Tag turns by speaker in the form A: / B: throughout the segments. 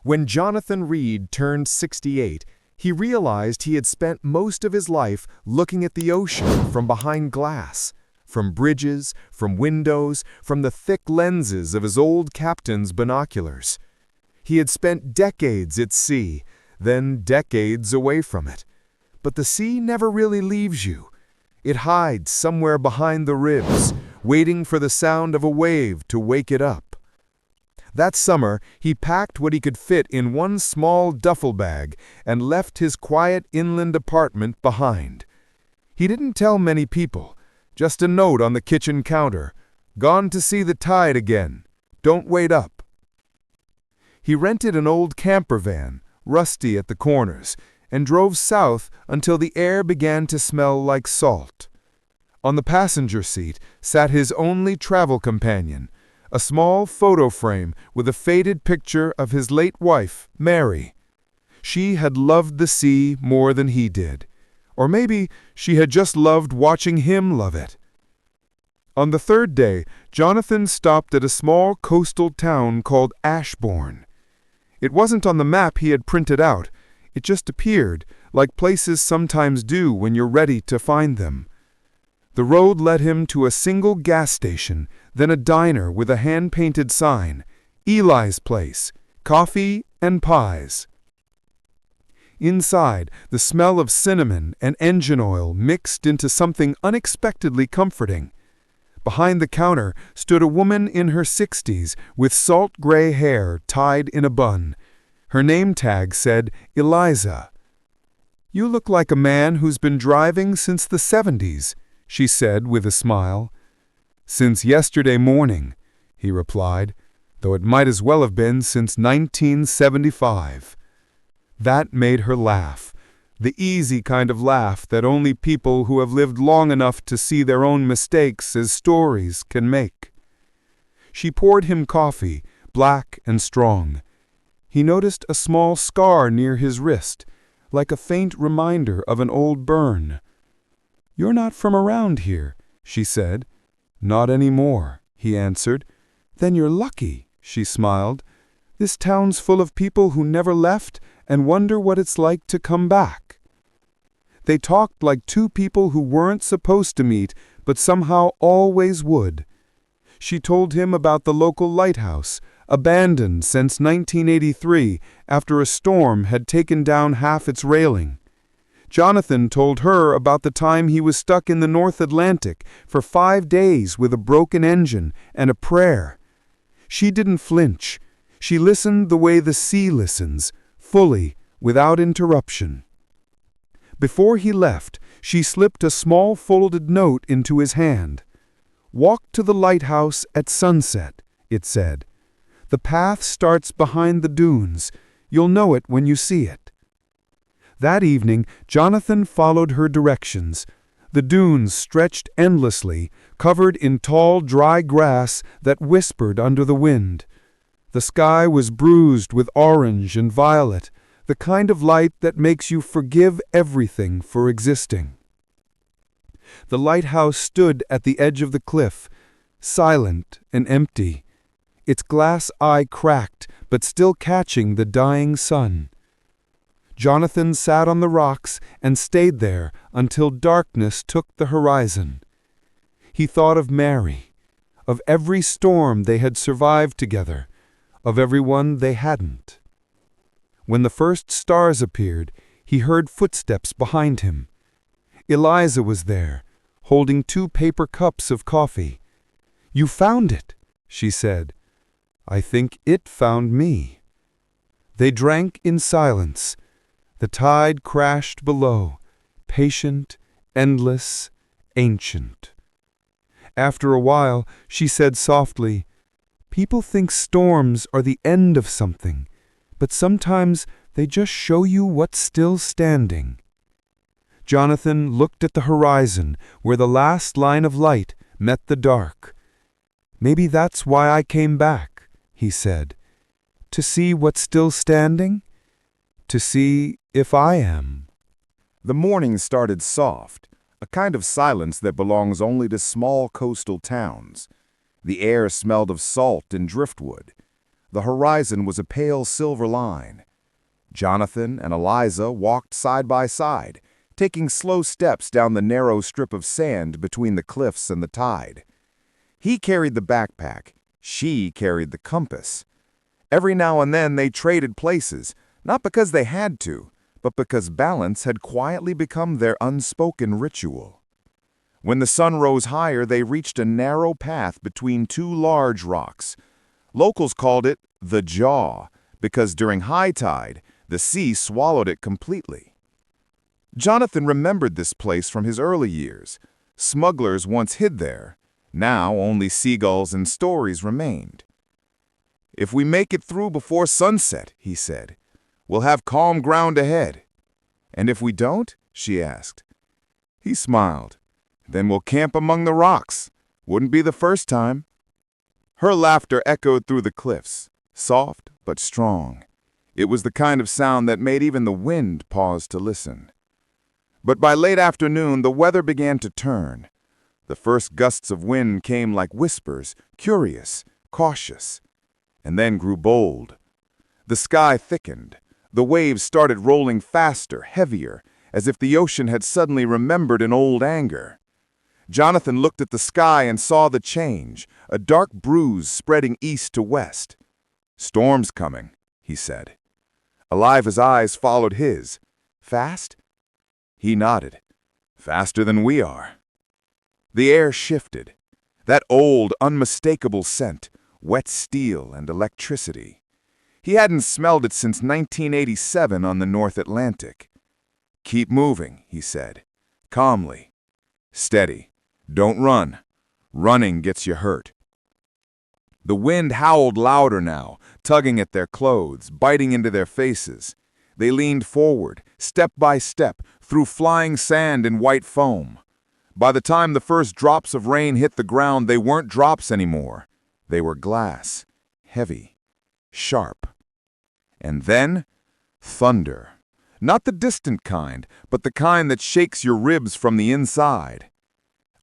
A: When Jonathan Reed turned 68, he realized he had spent most of his life looking at the ocean from behind glass, from bridges, from windows, from the thick lenses of his old captain's binoculars. He had spent decades at sea, then decades away from it. But the sea never really leaves you. It hides somewhere behind the ribs, waiting for the sound of a wave to wake it up. That summer, he packed what he could fit in one small duffel bag and left his quiet inland apartment behind. He didn't tell many people, just a note on the kitchen counter, "Gone to see the tide again. Don't wait up." He rented an old camper van, rusty at the corners, and drove south until the air began to smell like salt. On the passenger seat sat his only travel companion, a small photo frame with a faded picture of his late wife, Mary. She had loved the sea more than he did, or maybe she had just loved watching him love it. On the third day, Jonathan stopped at a small coastal town called Ashbourne. It wasn't on the map he had printed out. It just appeared, like places sometimes do when you're ready to find them. The road led him to a single gas station, then a diner with a hand-painted sign, "Eli's Place, Coffee and Pies." Inside, the smell of cinnamon and engine oil mixed into something unexpectedly comforting. Behind the counter stood a woman in her 60s with salt-gray hair tied in a bun. Her name tag said, "Eliza." "You look like a man who's been driving since the 70s, she said with a smile. "Since yesterday morning," he replied, "though it might as well have been since 1975. That made her laugh, the easy kind of laugh that only people who have lived long enough to see their own mistakes as stories can make. She poured him coffee, black and strong. He noticed a small scar near his wrist, like a faint reminder of an old burn. "You're not from around here," she said. "Not anymore," he answered. "Then you're lucky," she smiled. "This town's full of people who never left and wonder what it's like to come back." They talked like two people who weren't supposed to meet, but somehow always would. She told him about the local lighthouse, abandoned since 1983 after a storm had taken down half its railing. Jonathan told her about the time he was stuck in the North Atlantic for 5 days with a broken engine and a prayer. She didn't flinch. She listened the way the sea listens, fully, without interruption. Before he left, she slipped a small folded note into his hand. "Walk to the lighthouse at sunset," it said. "The path starts behind the dunes. You'll know it when you see it." That evening, Jonathan followed her directions. The dunes stretched endlessly, covered in tall, dry grass that whispered under the wind. The sky was bruised with orange and violet, the kind of light that makes you forgive everything for existing. The lighthouse stood at the edge of the cliff, silent and empty, its glass eye cracked but still catching the dying sun. Jonathan sat on the rocks and stayed there until darkness took the horizon. He thought of Mary, of every storm they had survived together, of everyone they hadn't. When the first stars appeared, he heard footsteps behind him. Eliza was there, holding 2 paper cups of coffee. "You found it," she said. "I think it found me." They drank in silence. The tide crashed below, patient, endless, ancient. After a while, she said softly, "People think storms are the end of something, but sometimes they just show you what's still standing." Jonathan looked at the horizon where the last line of light met the dark. "Maybe that's why I came back," he said. "To see what's still standing? To see if I am."
B: The morning started soft, a kind of silence that belongs only to small coastal towns. The air smelled of salt and driftwood. The horizon was a pale silver line. Jonathan and Eliza walked side by side, taking slow steps down the narrow strip of sand between the cliffs and the tide. He carried the backpack. She carried the compass. Every now and then they traded places, not because they had to, but because balance had quietly become their unspoken ritual. When the sun rose higher, they reached a narrow path between two large rocks. Locals called it the Jaw, because during high tide, the sea swallowed it completely. Jonathan remembered this place from his early years. Smugglers once hid there. Now only seagulls and stories remained. "If we make it through before sunset," he said, "we'll have calm ground ahead." "And if we don't?" she asked. He smiled. "Then we'll camp among the rocks. Wouldn't be the first time." Her laughter echoed through the cliffs, soft but strong. It was the kind of sound that made even the wind pause to listen. But by late afternoon, the weather began to turn. The first gusts of wind came like whispers, curious, cautious, and then grew bold. The sky thickened. The waves started rolling faster, heavier, as if the ocean had suddenly remembered an old anger. Jonathan looked at the sky and saw the change, a dark bruise spreading east to west. "Storm's coming," he said. Eliza's eyes followed his. "Fast?" He nodded. "Faster than we are." The air shifted. That old, unmistakable scent, wet steel and electricity. He hadn't smelled it since 1987 on the North Atlantic. "Keep moving," he said, calmly. "Steady. Don't run. Running gets you hurt." The wind howled louder now, tugging at their clothes, biting into their faces. They leaned forward, step by step, through flying sand and white foam. By the time the first drops of rain hit the ground, they weren't drops anymore. They were glass, heavy, sharp. And then, thunder. Not the distant kind, but the kind that shakes your ribs from the inside.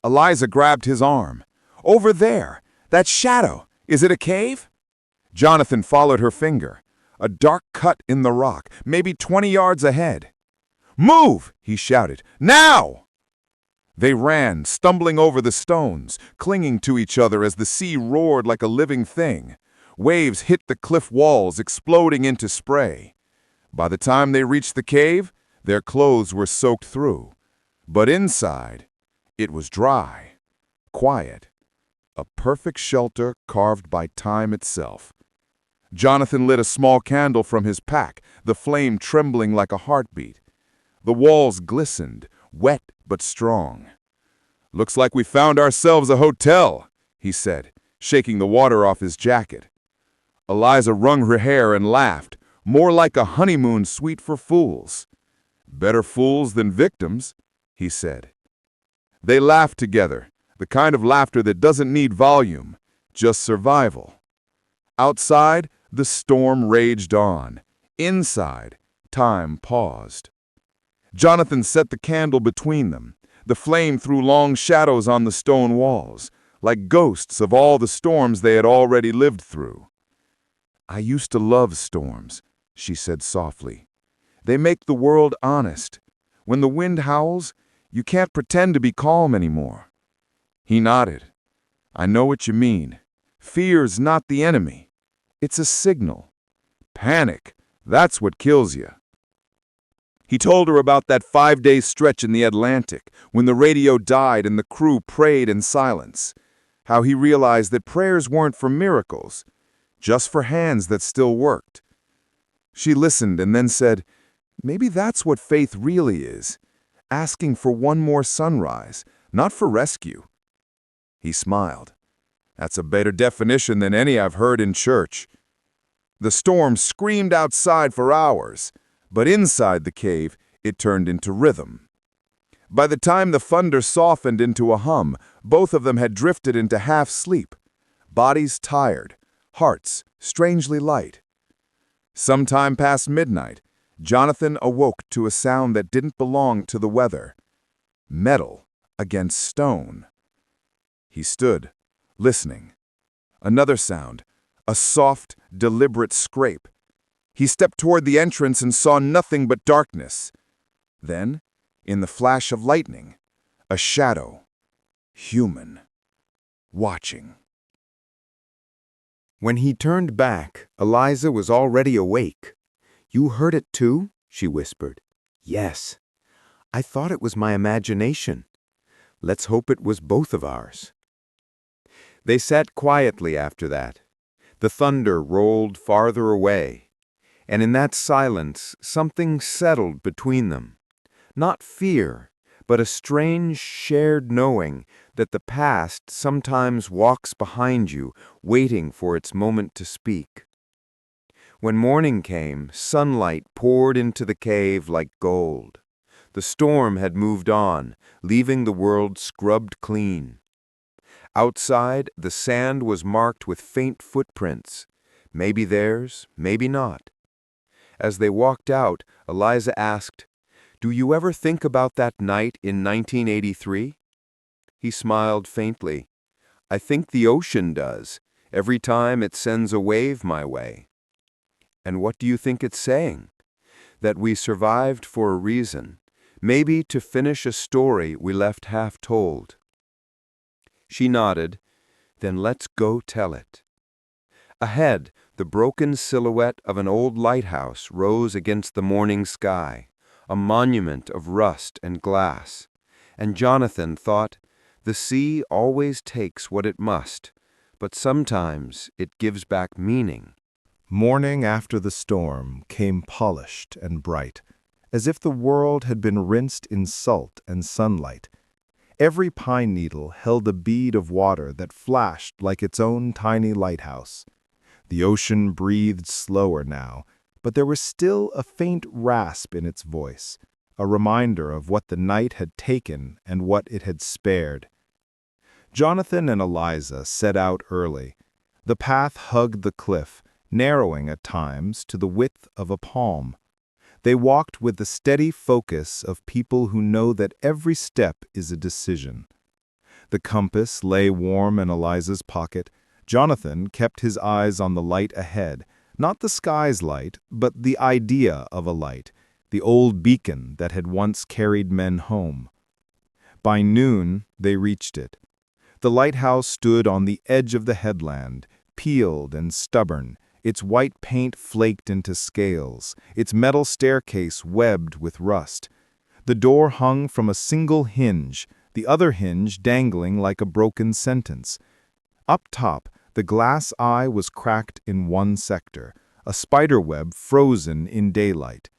B: Eliza grabbed his arm. "Over there! That shadow! Is it a cave?" Jonathan followed her finger. A dark cut in the rock, maybe 20 yards ahead. "Move!" he shouted. "Now!" They ran, stumbling over the stones, clinging to each other as the sea roared like a living thing. Waves hit the cliff walls, exploding into spray. By the time they reached the cave, their clothes were soaked through. But inside, it was dry, quiet, a perfect shelter carved by time itself. Jonathan lit a small candle from his pack, the flame trembling like a heartbeat. The walls glistened, wet but strong. "Looks like we found ourselves a hotel," he said, shaking the water off his jacket. Eliza wrung her hair and laughed, more like a honeymoon suite for fools. "Better fools than victims," he said. They laughed together, the kind of laughter that doesn't need volume, just survival. Outside, the storm raged on. Inside, time paused. Jonathan set the candle between them. The flame threw long shadows on the stone walls, like ghosts of all the storms they had already lived through. "I used to love storms," she said softly. "They make the world honest. When the wind howls, you can't pretend to be calm anymore." He nodded. "I know what you mean. Fear's not the enemy. It's a signal. Panic, that's what kills you." He told her about that 5-day stretch in the Atlantic, when the radio died and the crew prayed in silence. How he realized that prayers weren't for miracles, just for hands that still worked. She listened and then said, "Maybe that's what faith really is, asking for one more sunrise, not for rescue." He smiled. "That's a better definition than any I've heard in church." The storm screamed outside for hours, but inside the cave, it turned into rhythm. By the time the thunder softened into a hum, both of them had drifted into half-sleep, bodies tired, hearts strangely light. Sometime past midnight, Jonathan awoke to a sound that didn't belong to the weather. Metal against stone. He stood, listening. Another sound, A soft, deliberate scrape. He stepped toward the entrance and saw nothing but darkness. Then, in the flash of lightning, a shadow. Human. Watching.
C: When he turned back, Eliza was already awake. "You heard it too?" she whispered. "Yes. I thought it was my imagination. Let's hope it was both of ours." They sat quietly after that. The thunder rolled farther away, and in that silence something settled between them. Not fear, but a strange shared knowing that the past sometimes walks behind you, waiting for its moment to speak. When morning came, sunlight poured into the cave like gold. The storm had moved on, leaving the world scrubbed clean. Outside, the sand was marked with faint footprints, maybe theirs, maybe not. As they walked out, Eliza asked, "Do you ever think about that night in 1983? He smiled faintly. "I think the ocean does, every time it sends a wave my way." "And what do you think it's saying?" "That we survived for a reason, maybe to finish a story we left half told." She nodded. "Then let's go tell it." Ahead, the broken silhouette of an old lighthouse rose against the morning sky, a monument of rust and glass. And Jonathan thought, the sea always takes what it must, but sometimes it gives back meaning.
B: Morning after the storm came polished and bright, as if the world had been rinsed in salt and sunlight. Every pine needle held a bead of water that flashed like its own tiny lighthouse. The ocean breathed slower now, but there was still a faint rasp in its voice, a reminder of what the night had taken and what it had spared. Jonathan and Eliza set out early. The path hugged the cliff, narrowing at times to the width of a palm. They walked with the steady focus of people who know that every step is a decision. The compass lay warm in Eliza's pocket. Jonathan kept his eyes on the light ahead, not the sky's light, but the idea of a light, the old beacon that had once carried men home. By noon, they reached it. The lighthouse stood on the edge of the headland, peeled and stubborn, its white paint flaked into scales, its metal staircase webbed with rust. The door hung from a single hinge, the other hinge dangling like a broken sentence. Up top, the glass eye was cracked in one sector, a spiderweb frozen in daylight.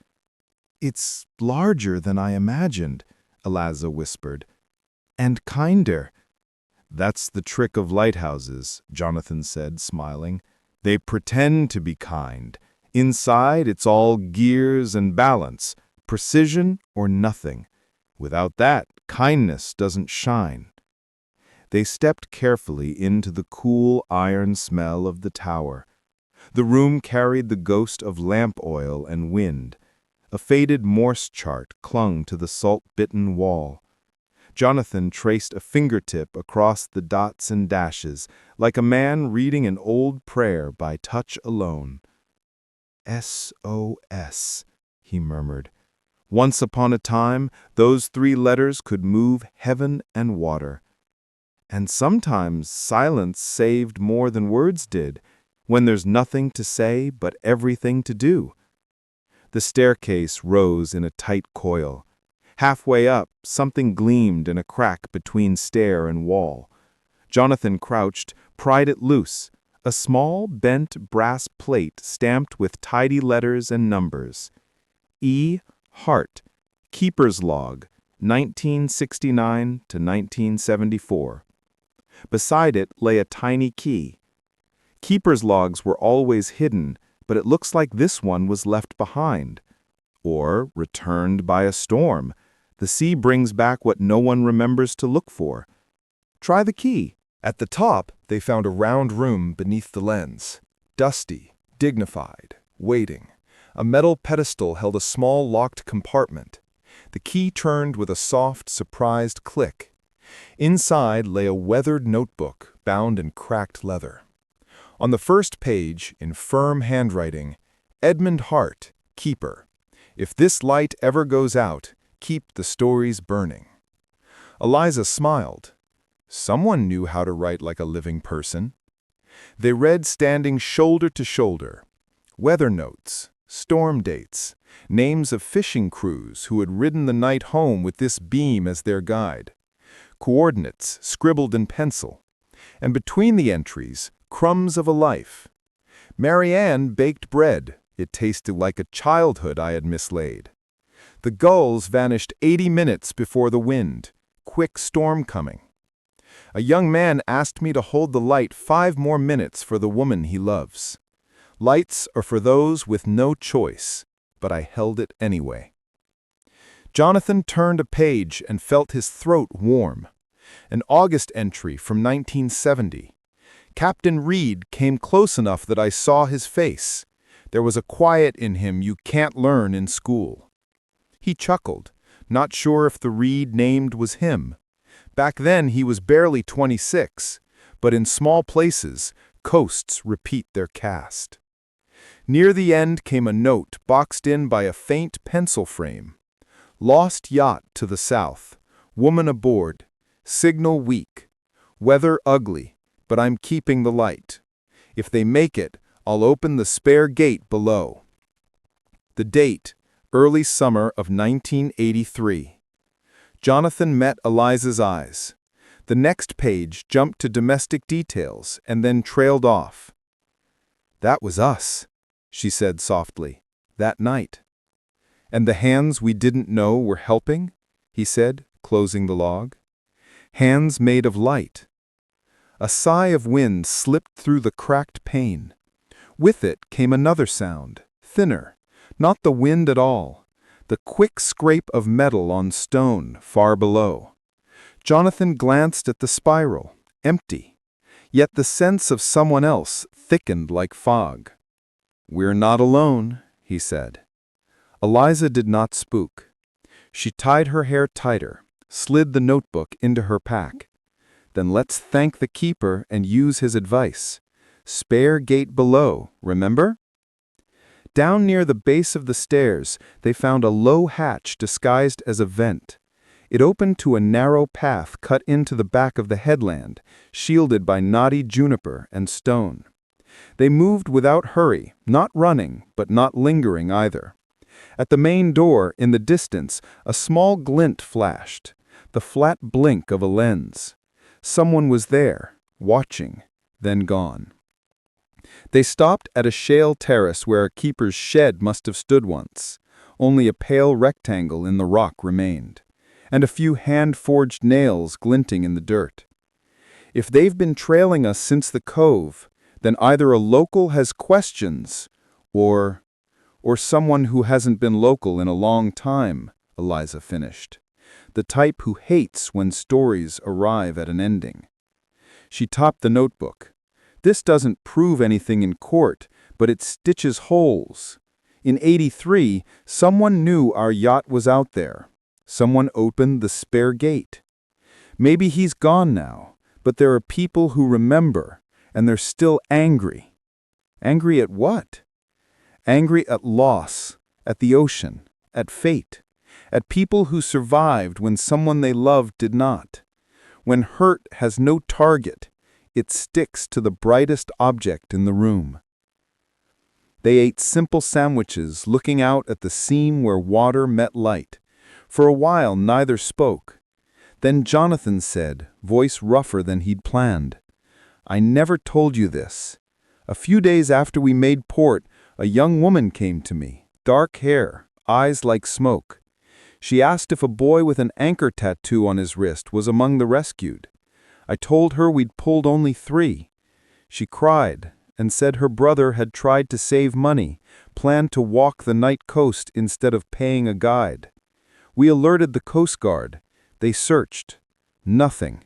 B: "It's larger than I imagined," Eliza whispered. "And kinder." "That's the trick of lighthouses," Jonathan said, smiling. "They pretend to be kind. Inside, it's all gears and balance, precision or nothing. Without that, kindness doesn't shine." They stepped carefully into the cool iron smell of the tower. The room carried the ghost of lamp oil and wind. A faded Morse chart clung to the salt-bitten wall. Jonathan traced a fingertip across the dots and dashes, like a man reading an old prayer by touch alone. "SOS," he murmured. Once upon a time, those 3 letters could move heaven and water. And sometimes silence saved more than words did, when there's nothing to say but everything to do. The staircase rose in a tight coil. Halfway up, something gleamed in a crack between stair and wall. Jonathan crouched, pried it loose, a small, bent brass plate stamped with tidy letters and numbers. E. Hart, Keeper's Log, 1969 to 1974. Beside it lay a tiny key. Keeper's logs were always hidden, but it looks like this one was left behind. Or returned by a storm. The sea brings back what no one remembers to look for. Try the key.
D: At the top, they found a round room beneath the lens. Dusty, dignified, waiting. A metal pedestal held a small locked compartment. The key turned with a soft, surprised click. Inside lay a weathered notebook bound in cracked leather. On the first page, in firm handwriting, Edmund Hart, Keeper. If this light ever goes out, keep the stories burning. Eliza smiled. Someone knew how to write like a living person. They read standing shoulder to shoulder. Weather notes, storm dates, names of fishing crews who had ridden the night home with this beam as their guide. Coordinates scribbled in pencil. And between the entries, crumbs of a life. Marianne baked bread. It tasted like a childhood I had mislaid. The gulls vanished 80 minutes before the wind. Quick storm coming. A young man asked me to hold the light 5 more minutes for the woman he loves. Lights are for those with no choice, but I held it anyway. Jonathan turned a page and felt his throat warm. An August entry from 1970. Captain Reed came close enough that I saw his face. There was a quiet in him you can't learn in school. He chuckled, not sure if the Reed named was him. Back then he was barely 26, but in small places, coasts repeat their cast. Near the end came a note boxed in by a faint pencil frame. Lost yacht to the south. Woman aboard. Signal weak. Weather ugly, but I'm keeping the light. If they make it, I'll open the spare gate below. The date, early summer of 1983. Jonathan met Eliza's eyes. The next page jumped to domestic details and then trailed off. That was us, she said softly, that night. And the hands we didn't know were helping, he said, closing the log. Hands made of light. A sigh of wind slipped through the cracked pane. With it came another sound, thinner, not the wind at all, the quick scrape of metal on stone far below. Jonathan glanced at the spiral, empty, yet the sense of someone else thickened like fog. We're not alone, he said. Eliza did not spook. She tied her hair tighter, slid the notebook into her pack. Then let's thank the keeper and use his advice. Spare gate below, remember? Down near the base of the stairs, they found a low hatch disguised as a vent. It opened to a narrow path cut into the back of the headland, shielded by knotty juniper and stone. They moved without hurry, not running, but not lingering either. At the main door, in the distance, a small glint flashed, the flat blink of a lens. Someone was there, watching, then gone. They stopped at a shale terrace where a keeper's shed must have stood once. Only a pale rectangle in the rock remained, and a few hand-forged nails glinting in the dirt. If they've been trailing us since the cove, then either a local has questions, or someone who hasn't been local in a long time, Eliza finished. The type who hates when stories arrive at an ending. She topped the notebook. This doesn't prove anything in court, but it stitches holes. In '83, someone knew our yacht was out there. Someone opened the spare gate. Maybe he's gone now, but there are people who remember, and they're still angry. Angry at what? Angry at loss, at the ocean, at fate, at people who survived when someone they loved did not. When hurt has no target, it sticks to the brightest object in the room. They ate simple sandwiches, looking out at the seam where water met light. For a while neither spoke. Then Jonathan said, voice rougher than he'd planned, I never told you this. A few days after we made port, a young woman came to me, dark hair, eyes like smoke. She asked if a boy with an anchor tattoo on his wrist was among the rescued. I told her we'd pulled only 3. She cried and said her brother had tried to save money, planned to walk the night coast instead of paying a guide. We alerted the Coast Guard. They searched. Nothing.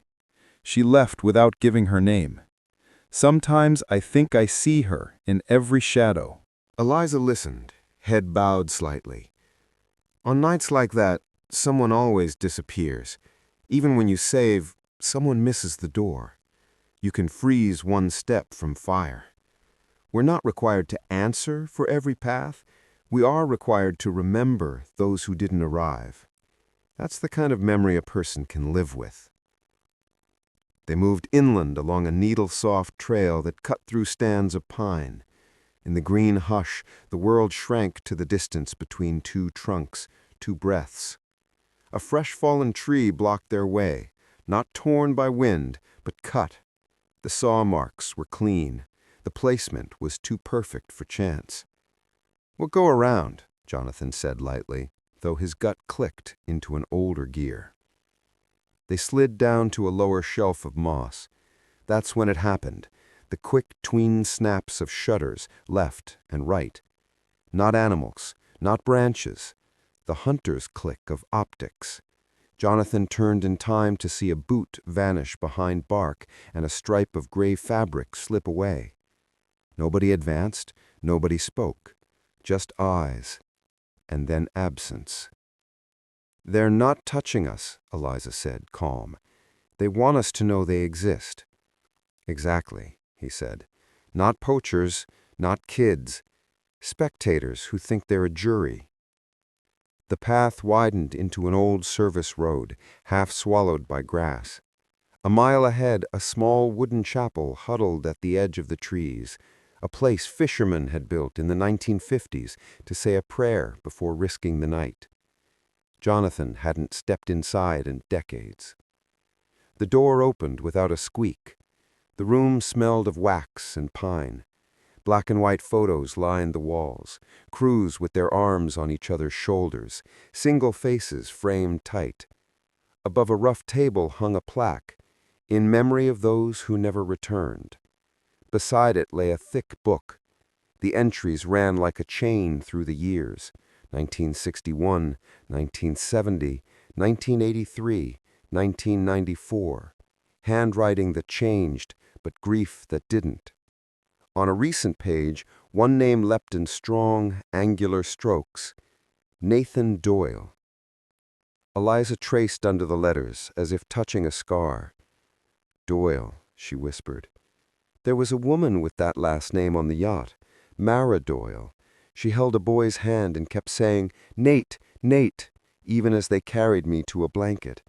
D: She left without giving her name. Sometimes I think I see her in every shadow.
C: Eliza listened, head bowed slightly. On nights like that, someone always disappears. Even when you save, someone misses the door. You can freeze one step from fire. We're not required to answer for every path. We are required to remember those who didn't arrive. That's the kind of memory a person can live with. They moved inland along a needle-soft trail that cut through stands of pine. In the green hush, the world shrank to the distance between two trunks, two breaths. A fresh-fallen tree blocked their way, not torn by wind, but cut. The saw marks were clean. The placement was too perfect for chance. "We'll go around," Jonathan said lightly, though his gut clicked into an older gear. They slid down to a lower shelf of moss. That's when it happened, the quick tween snaps of shutters, left and right. Not animals, not branches, the hunter's click of optics. Jonathan turned in time to see a boot vanish behind bark and a stripe of gray fabric slip away. Nobody advanced, nobody spoke, just eyes, and then absence. "They're not touching us," Eliza said, calm. "They want us to know they exist." "Exactly," he said. "Not poachers, not kids. Spectators who think they're a jury." The path widened into an old service road, half swallowed by grass. A mile ahead, a small wooden chapel huddled at the edge of the trees, a place fishermen had built in the 1950s to say a prayer before risking the night. Jonathan hadn't stepped inside in decades. The door opened without a squeak. The room smelled of wax and pine. Black and white photos lined the walls, crews with their arms on each other's shoulders, single faces framed tight. Above a rough table hung a plaque, "In memory of those who never returned." Beside it lay a thick book. The entries ran like a chain through the years: 1961, 1970, 1983, 1994. Handwriting that changed, but grief that didn't. On a recent page, one name leapt in strong, angular strokes: Nathan Doyle. Eliza traced under the letters, as if touching a scar. "Doyle," she whispered. "There was a woman with that last name on the yacht, Mara Doyle. She held a boy's hand and kept saying, 'Nate, Nate,' even as they carried me to a blanket.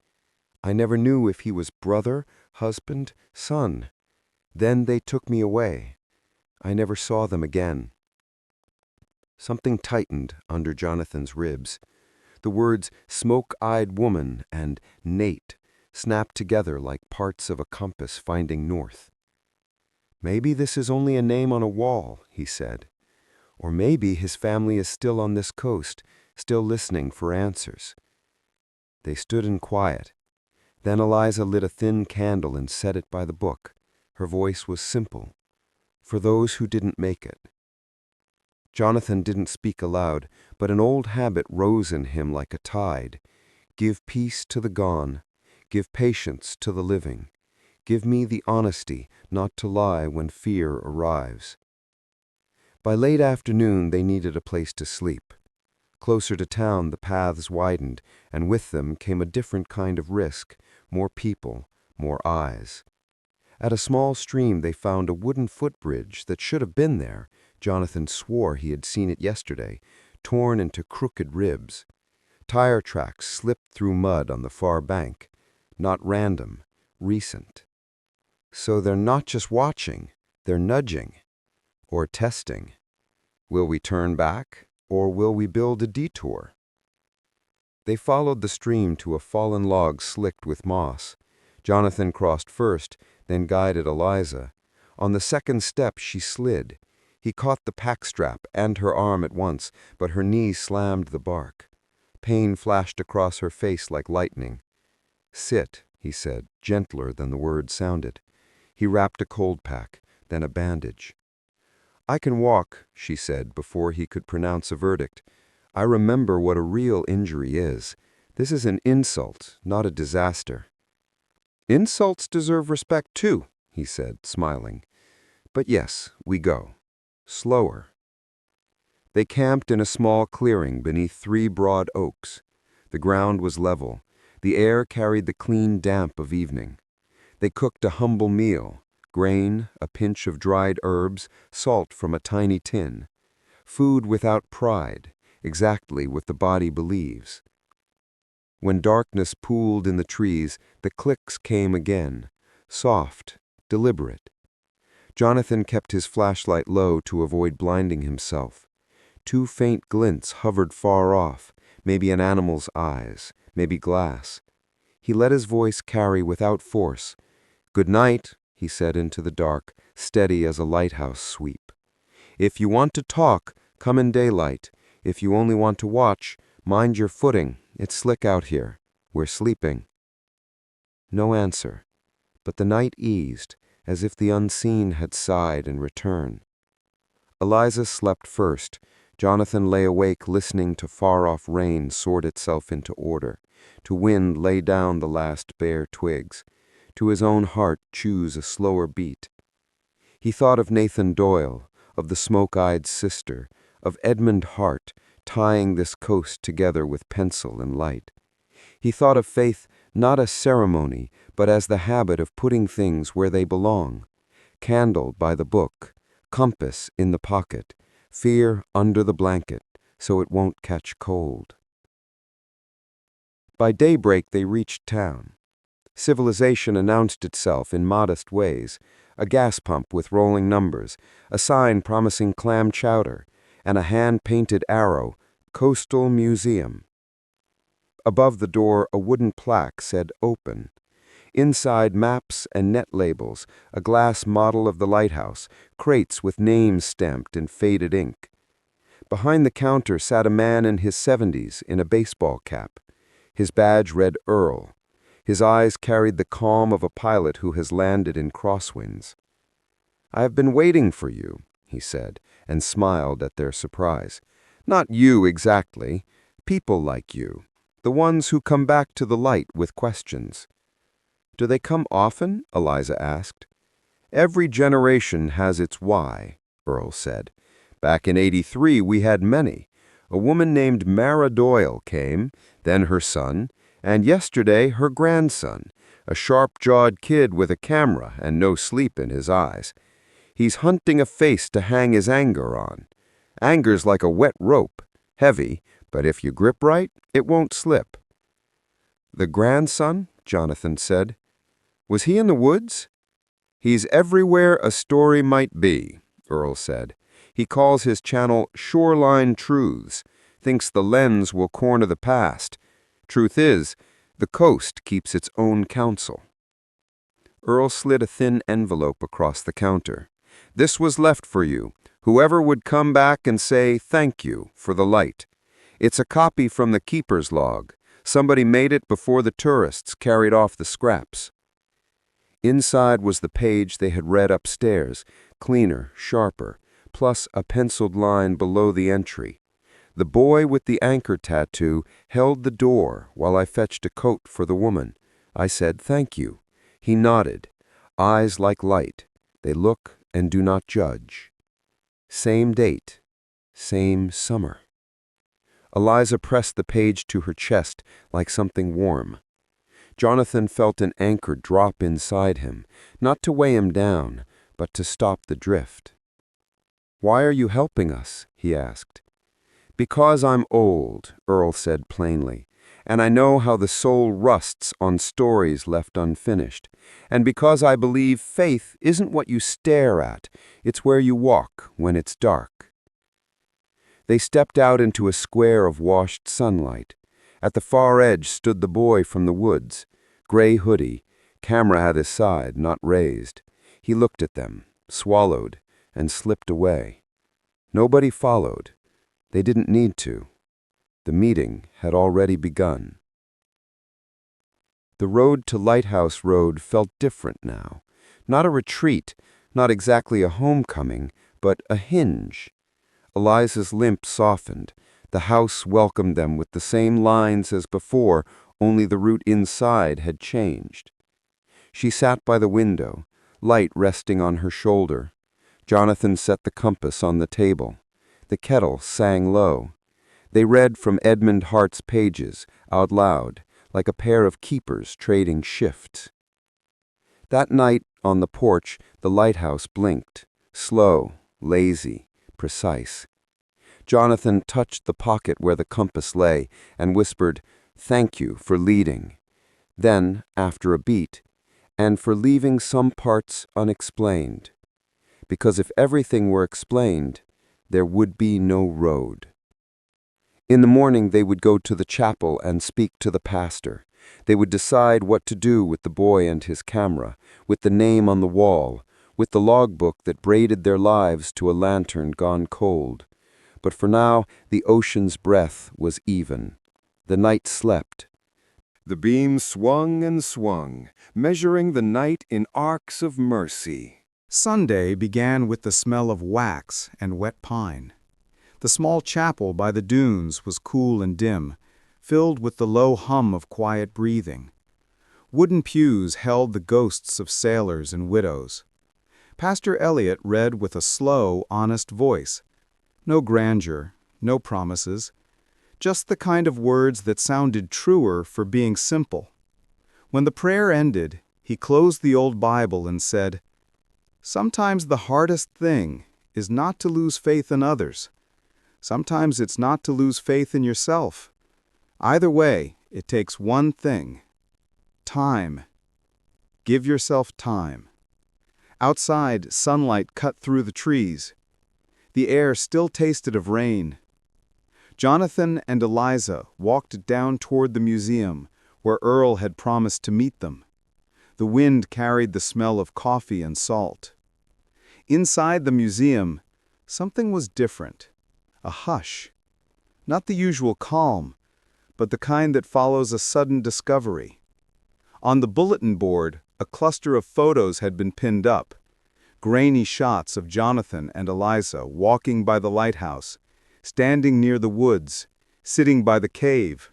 C: I never knew if he was brother, husband, son. Then they took me away. I never saw them again." Something tightened under Jonathan's ribs. The words "smoke-eyed woman" and "Nate" snapped together like parts of a compass finding north. "Maybe this is only a name on a wall," he said. "Or maybe his family is still on this coast, still listening for answers." They stood in quiet. Then Eliza lit a thin candle and set it by the book. Her voice was simple. "For those who didn't make it." Jonathan didn't speak aloud, but an old habit rose in him like a tide. "Give peace to the gone. Give patience to the living. Give me the honesty not to lie when fear arrives." By late afternoon, they needed a place to sleep. Closer to town, the paths widened, and with them came a different kind of risk: more people, more eyes. At a small stream, they found a wooden footbridge that should have been there. Jonathan swore he had seen it yesterday, torn into crooked ribs. Tire tracks slipped through mud on the far bank. Not random, recent. So they're not just watching, they're nudging. Or testing. Will we turn back, or will we build a detour? They followed the stream to a fallen log slicked with moss. Jonathan crossed first, then guided Eliza. On the second step, she slid. He caught the pack strap and her arm at once, but her knee slammed the bark. Pain flashed across her face like lightning. "Sit," he said, gentler than the word sounded. He wrapped a cold pack, then a bandage. "I can walk," she said before he could pronounce a verdict. "I remember what a real injury is. This is an insult, not a disaster." "Insults deserve respect too," he said, smiling. "But yes, we go. Slower." They camped in a small clearing beneath 3 broad oaks. The ground was level. The air carried the clean damp of evening. They cooked a humble meal,
E: grain, a pinch of dried herbs, salt from a tiny tin. Food without pride, exactly what the body believes. When darkness pooled in the trees, the clicks came again, soft, deliberate. Jonathan kept his flashlight low to avoid blinding himself. 2 faint glints hovered far off, maybe an animal's eyes, maybe glass. He let his voice carry without force. "Good night," he said into the dark, steady as a lighthouse sweep. "If you want to talk, come in daylight. If you only want to watch, mind your footing. It's slick out here. We're sleeping." No answer, but the night eased, as if the unseen had sighed in return. Eliza slept first. Jonathan lay awake listening to far-off rain sort itself into order, to wind lay down the last bare twigs, to his own heart choose a slower beat. He thought of Nathan Doyle, of the smoke-eyed sister, of Edmund Hart, tying this coast together with pencil and light. He thought of faith not as ceremony, but as the habit of putting things where they belong. Candle by the book, compass in the pocket, fear under the blanket, so it won't catch cold. By daybreak they reached town. Civilization announced itself in modest ways, a gas pump with rolling numbers, a sign promising clam chowder, and a hand-painted arrow, Coastal Museum. Above the door a wooden plaque said open. Inside maps and net labels, a glass model of the lighthouse, crates with names stamped in faded ink. Behind the counter sat a man in his 70s in a baseball cap. His badge read Earl. His eyes carried the calm of a pilot who has landed in crosswinds. "I have been waiting for you," he said, and smiled at their surprise. "Not you exactly. People like you. The ones who come back to the light with questions." "Do they come often?" Eliza asked. "Every generation has its why," Earl said. "Back in '83 we had many. A woman named Mara Doyle came, then her son, and yesterday her grandson, a sharp-jawed kid with a camera and no sleep in his eyes. He's hunting a face to hang his anger on. Anger's like a wet rope, heavy, but if you grip right, it won't slip." "The grandson?" Jonathan said. "Was he in the woods?" "He's everywhere a story might be," Earl said. "He calls his channel Shoreline Truths, thinks the lens will corner the past. Truth is, the coast keeps its own counsel." Earl slid a thin envelope across the counter. "This was left for you. Whoever would come back and say thank you for the light. It's a copy from the keeper's log. Somebody made it before the tourists carried off the scraps." Inside was the page they had read upstairs, cleaner, sharper, plus a penciled line below the entry. "The boy with the anchor tattoo held the door while I fetched a coat for the woman. I said thank you. He nodded. Eyes like light. They look and do not judge. Same date. Same summer." Eliza pressed the page to her chest like something warm. Jonathan felt an anchor drop inside him, not to weigh him down, but to stop the drift. "Why are you helping us?" he asked. "Because I'm old," Earl said plainly, "and I know how the soul rusts on stories left unfinished, and because I believe faith isn't what you stare at, it's where you walk when it's dark." They stepped out into a square of washed sunlight. At the far edge stood the boy from the woods, gray hoodie, camera at his side, not raised. He looked at them, swallowed, and slipped away. Nobody followed. They didn't need to. The meeting had already begun. The road to Lighthouse Road felt different now. Not a retreat, not exactly a homecoming, but a hinge. Eliza's limp softened. The house welcomed them with the same lines as before, only the route inside had changed. She sat by the window, light resting on her shoulder. Jonathan set the compass on the table. The kettle sang low. They read from Edmund Hart's pages, out loud, like a pair of keepers trading shifts. That night, On the porch, the lighthouse blinked, slow, lazy, precise. Jonathan touched the pocket where the compass lay and whispered, "Thank you for leading." Then, after a beat, "And for leaving some parts unexplained. Because if everything were explained, there would be no road." In the morning they would go to the chapel and speak to the pastor. They would decide what to do with the boy and his camera, with the name on the wall, with the logbook that braided their lives to a lantern gone cold. But for now, the ocean's breath was even. The night slept.
B: The beam swung and swung, measuring the night in arcs of mercy.
A: Sunday began with the smell of wax and wet pine. The small chapel by the dunes was cool and dim, filled with the low hum of quiet breathing. Wooden pews held the ghosts of sailors and widows. Pastor Elliot read with a slow, honest voice. No grandeur, no promises, just the kind of words that sounded truer for being simple. When the prayer ended, he closed the old Bible and said, "Sometimes the hardest thing is not to lose faith in others. Sometimes it's not to lose faith in yourself. Either way, it takes one thing: time. Give yourself time." Outside, sunlight cut through the trees. The air still tasted of rain. Jonathan and Eliza walked down toward the museum, where Earl had promised to meet them. The wind carried the smell of coffee and salt. Inside the museum, something was different. A hush. Not the usual calm, but the kind that follows a sudden discovery. On the bulletin board, a cluster of photos had been pinned up. Grainy shots of Jonathan and Eliza walking by the lighthouse, standing near the woods, sitting by the cave.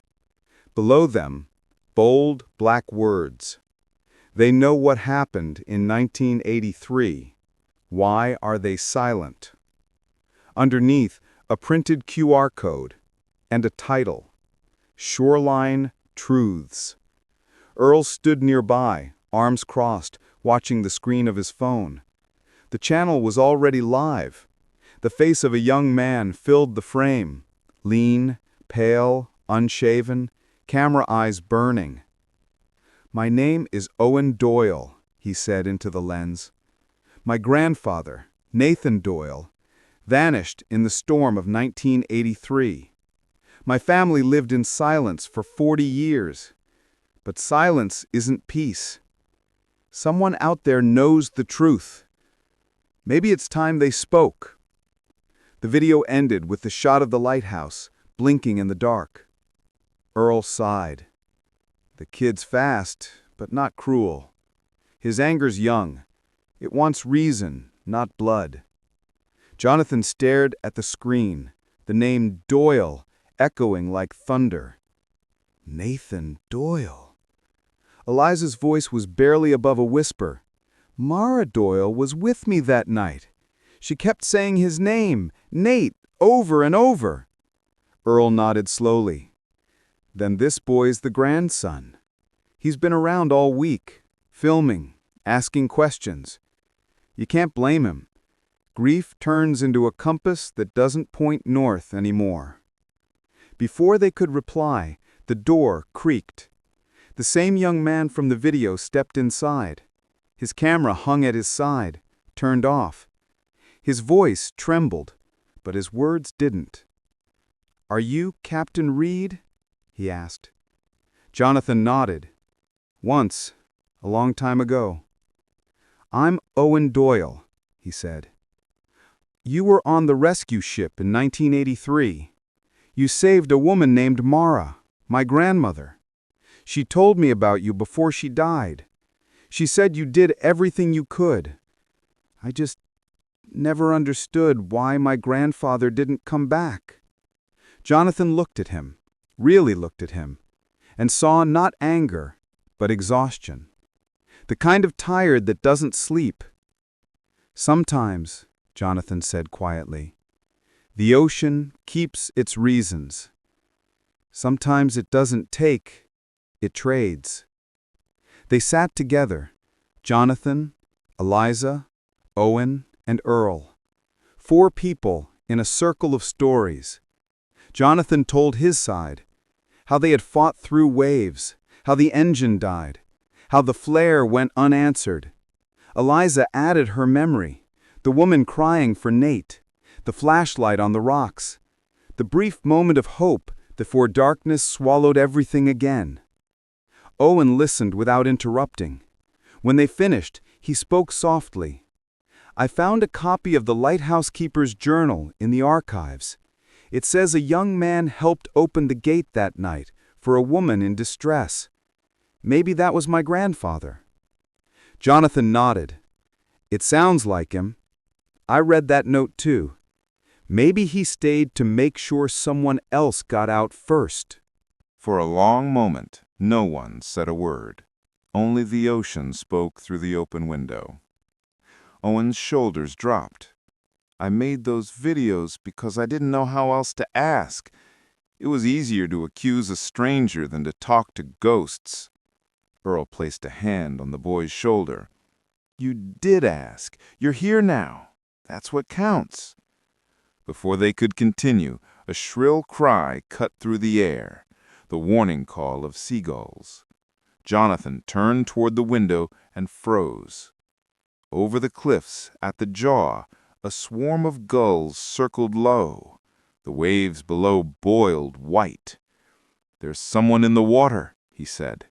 A: Below them, bold black words. They know what happened in 1983. Why are they silent? Underneath, a printed QR code and a title: Shoreline Truths. Earl stood nearby, arms crossed, watching the screen of his phone. The channel was already live. The face of a young man filled the frame. Lean, pale, unshaven, camera eyes burning. "My name is Owen Doyle," he said into the lens. "My grandfather, Nathan Doyle, vanished in the storm of 1983. My family lived in silence for 40 years. But silence isn't peace. Someone out there knows the truth. Maybe it's time they spoke." The video ended with the shot of the lighthouse, blinking in the dark. Earl sighed. The kid's fast, but not cruel. His anger's young. It wants reason, not blood. Jonathan stared at the screen, the name Doyle echoing like thunder. Nathan Doyle. Eliza's voice was barely above a whisper. "Mara Doyle was with me that night. She kept saying his name, Nate, over and over." Earl nodded slowly. "Then this boy's the grandson. He's been around all week, filming, asking questions. You can't blame him. Grief turns into a compass that doesn't point north anymore." Before they could reply, the door creaked. The same young man from the video stepped inside. His camera hung at his side, turned off. His voice trembled, but his words didn't. "Are you Captain Reed?" he asked. Jonathan nodded. "Once, a long time ago." "I'm Owen Doyle," he said. "You were on the rescue ship in 1983. You saved a woman named Mara, my grandmother. She told me about you before she died. She said you did everything you could. I just never understood why my grandfather didn't come back." Jonathan looked at him, really looked at him, and saw not anger, but exhaustion. The kind of tired that doesn't sleep. "Sometimes," Jonathan said quietly, "the ocean keeps its reasons. Sometimes it doesn't take, it trades." They sat together, Jonathan, Eliza, Owen, and Earl. 4 people in a circle of stories. Jonathan told his side, how they had fought through waves, how the engine died, how the flare went unanswered. Eliza added her memory, the woman crying for Nate, the flashlight on the rocks, the brief moment of hope before darkness swallowed everything again. Owen listened without interrupting. When they finished, he spoke softly. I found a copy of the lighthouse keeper's journal in the archives. It says a young man helped open the gate that night for a woman in distress. Maybe that was my grandfather. Jonathan nodded. It sounds like him. I read that note too. Maybe he stayed to make sure someone else got out first.
B: For a long moment, no one said a word. Only the ocean spoke through the open window. Owen's shoulders dropped. I made those videos because I didn't know how else to ask. It was easier to accuse a stranger than to talk to ghosts. Earl placed a hand on the boy's shoulder. You did ask. You're here now. That's what counts. Before they could continue, a shrill cry cut through the air, the warning call of seagulls. Jonathan turned toward the window and froze. Over the cliffs, at the jaw, a swarm of gulls circled low. The waves below boiled white. There's someone in the water, he said.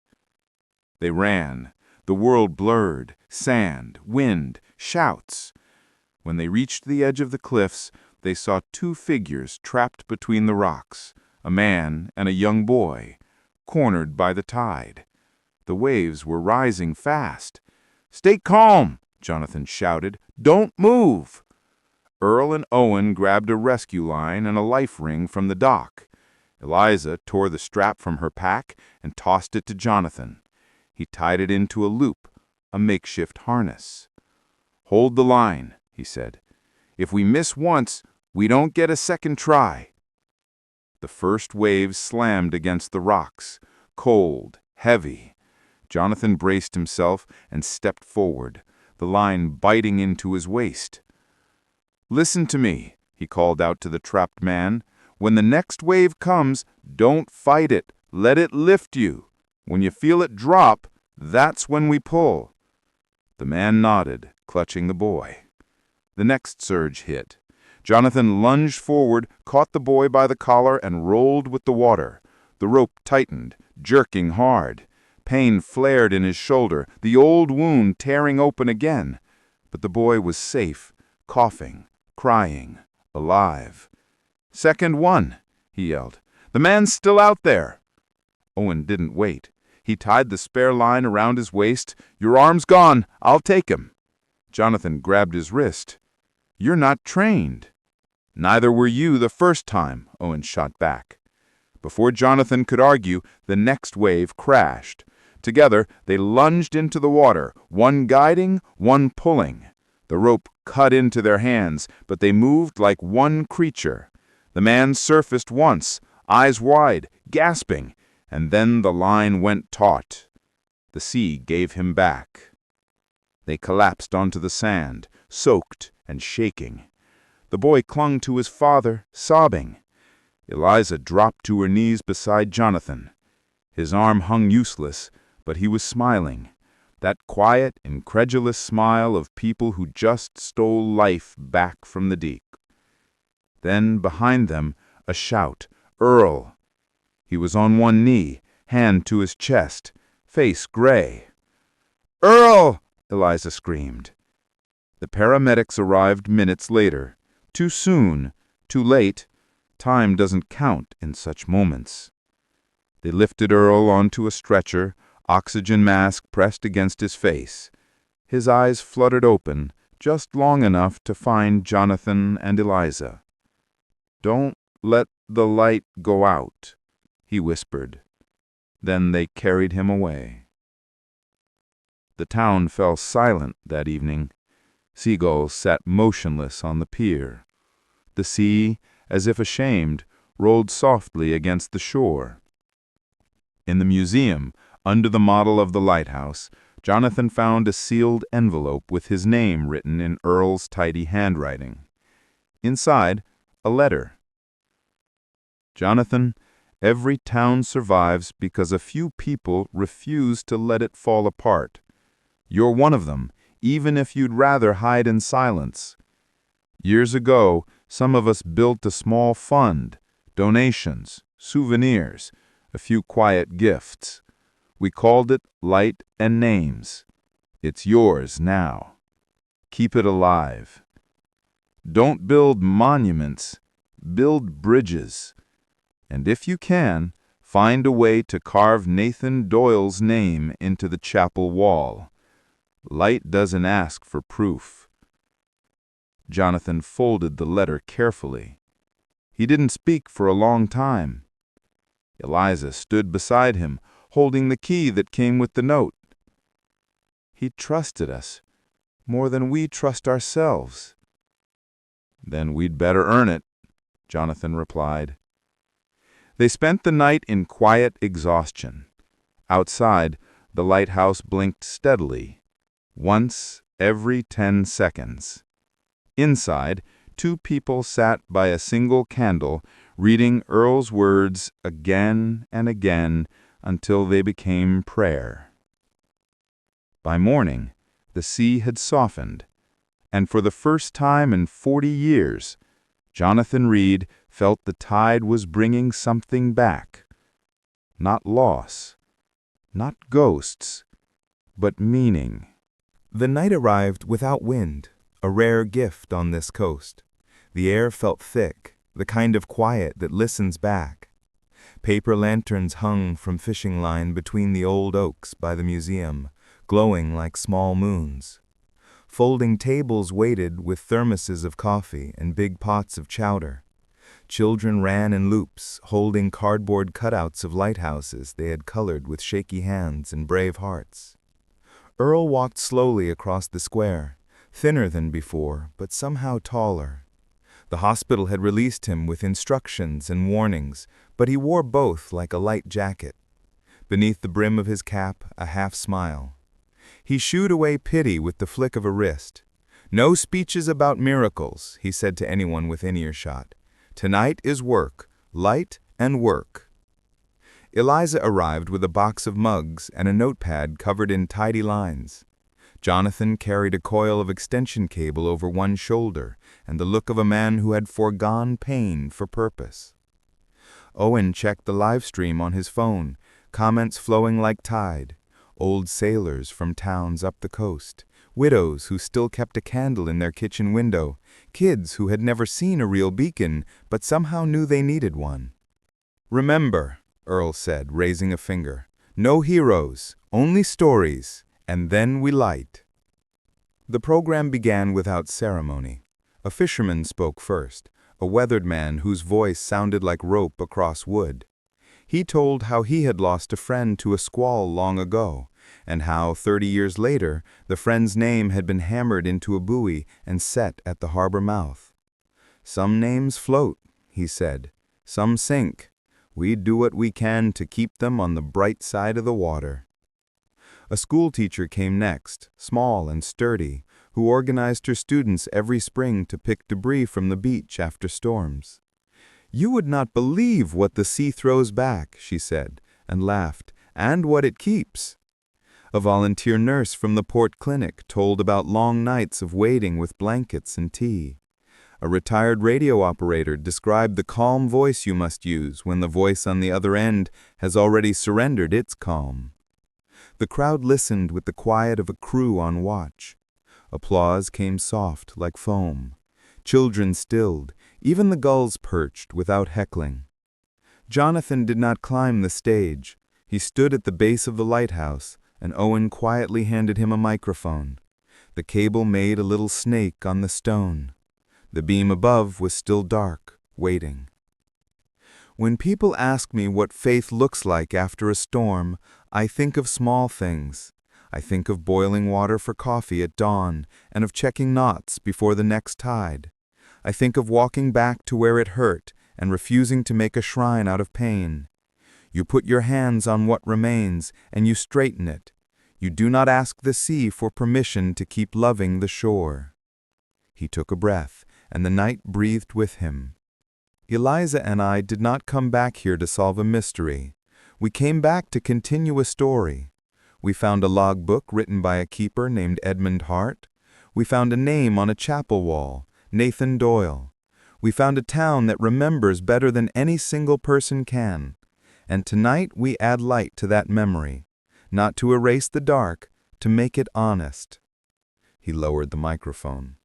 B: They ran. The world blurred. Sand, wind, shouts. When they reached the edge of the cliffs, they saw 2 figures trapped between the rocks, a man and a young boy, cornered by the tide. The waves were rising fast. Stay calm, Jonathan shouted. Don't move. Earl and Owen grabbed a rescue line and a life ring from the dock. Eliza tore the strap from her pack and tossed it to Jonathan. He tied it into a loop, a makeshift harness. Hold the line, he said. If we miss once, we don't get a second try. The first wave slammed against the rocks, cold, heavy. Jonathan braced himself and stepped forward, the line biting into his waist. Listen to me, he called out to the trapped man. When the next wave comes, don't fight it. Let it lift you. When you feel it drop, that's when we pull. The man nodded, clutching the boy. The next surge hit. Jonathan lunged forward, caught the boy by the collar, and rolled with the water. The rope tightened, jerking hard. Pain flared in his shoulder, the old wound tearing open again. But the boy was safe, coughing, crying, alive. Second one, he yelled. The man's still out there. Owen didn't wait. He tied the spare line around his waist. Your arm's gone. I'll take him. Jonathan grabbed his wrist. You're not trained. Neither were you the first time, Owen shot back. Before Jonathan could argue, the next wave crashed. Together, they lunged into the water, one guiding, one pulling. The rope cut into their hands, but they moved like one creature. The man surfaced once, eyes wide, gasping, and then the line went taut. The sea gave him back. They collapsed onto the sand, soaked and shaking. The boy clung to his father, sobbing. Eliza dropped to her knees beside Jonathan. His arm hung useless, but he was smiling. That quiet, incredulous smile of people who just stole life back from the deep. Then, behind them, a shout. Earl! He was on one knee, hand to his chest, face gray. Earl! Eliza screamed. The paramedics arrived minutes later. Too soon, too late. Time doesn't count in such moments. They lifted Earl onto a stretcher, oxygen mask pressed against his face. His eyes fluttered open, just long enough to find Jonathan and Eliza. Don't let the light go out, he whispered. Then they carried him away. The town fell silent that evening. Seagulls sat motionless on the pier. The sea, as if ashamed, rolled softly against the shore. In the museum, under the model of the lighthouse, Jonathan found a sealed envelope with his name written in Earl's tidy handwriting. Inside, a letter. Jonathan, every town survives because a few people refuse to let it fall apart. You're one of them, even if you'd rather hide in silence. Years ago, some of us built a small fund, donations, souvenirs, a few quiet gifts. We called it Light and Names. It's yours now. Keep it alive. Don't build monuments, build bridges. And if you can, find a way to carve Nathan Doyle's name into the chapel wall. Light doesn't ask for proof. Jonathan folded the letter carefully. He didn't speak for a long time. Eliza stood beside him, holding the key that came with the note. He trusted us, more than we trust ourselves. Then we'd better earn it, Jonathan replied. They spent the night in quiet exhaustion. Outside, the lighthouse blinked steadily, once every 10 seconds. Inside, 2 people sat by a single candle, reading Earl's words again and again until they became prayer. By morning, the sea had softened, and for the first time in 40 years, Jonathan Reed felt the tide was bringing something back. Not loss, not ghosts, but meaning.
C: The night arrived without wind, a rare gift on this coast. The air felt thick, the kind of quiet that listens back. Paper lanterns hung from fishing line between the old oaks by the museum, glowing like small moons. Folding tables waited with thermoses of coffee and big pots of chowder. Children ran in loops, holding cardboard cutouts of lighthouses they had colored with shaky hands and brave hearts. Earl walked slowly across the square, thinner than before, but somehow taller. The hospital had released him with instructions and warnings, but he wore both like a light jacket. Beneath the brim of his cap, a half-smile. He shooed away pity with the flick of a wrist. "No speeches about miracles," he said to anyone within earshot. "Tonight is work, light and work." Eliza arrived with a box of mugs and a notepad covered in tidy lines. Jonathan carried a coil of extension cable over one shoulder and the look of a man who had foregone pain for purpose. Owen checked the live stream on his phone, comments flowing like tide. Old sailors from towns up the coast, widows who still kept a candle in their kitchen window, kids who had never seen a real beacon but somehow knew they needed one. "Remember," Earl said, raising a finger, "no heroes, only stories, and then we light." The program began without ceremony. A fisherman spoke first, a weathered man whose voice sounded like rope across wood. He told how he had lost a friend to a squall long ago, and how, 30 years later, the friend's name had been hammered into a buoy and set at the harbor mouth. "Some names float," he said, "some sink. We do what we can to keep them on the bright side of the water." A schoolteacher came next, small and sturdy, who organized her students every spring to pick debris from the beach after storms. "You would not believe what the sea throws back," she said, and laughed, "and what it keeps." A volunteer nurse from the port clinic told about long nights of waiting with blankets and tea. A retired radio operator described the calm voice you must use when the voice on the other end has already surrendered its calm. The crowd listened with the quiet of a crew on watch. Applause came soft like foam. Children stilled, even the gulls perched without heckling. Jonathan did not climb the stage. He stood at the base of the lighthouse, and Owen quietly handed him a microphone. The cable made a little snake on the stone. The beam above was still dark, waiting. "When people ask me what faith looks like after a storm, I think of small things. I think of boiling water for coffee at dawn and of checking knots before the next tide. I think of walking back to where it hurt and refusing to make a shrine out of pain. You put your hands on what remains and you straighten it. You do not ask the sea for permission to keep loving the shore." He took a breath, and the night breathed with him. Eliza and I did not come back here to solve a mystery. We came back to continue a story. We found a logbook written by a keeper named Edmund Hart. We found a name on a chapel wall, Nathan Doyle. We found a town that remembers better than any single person can. And tonight we add light to that memory, not to erase the dark, to make it honest. He lowered the microphone.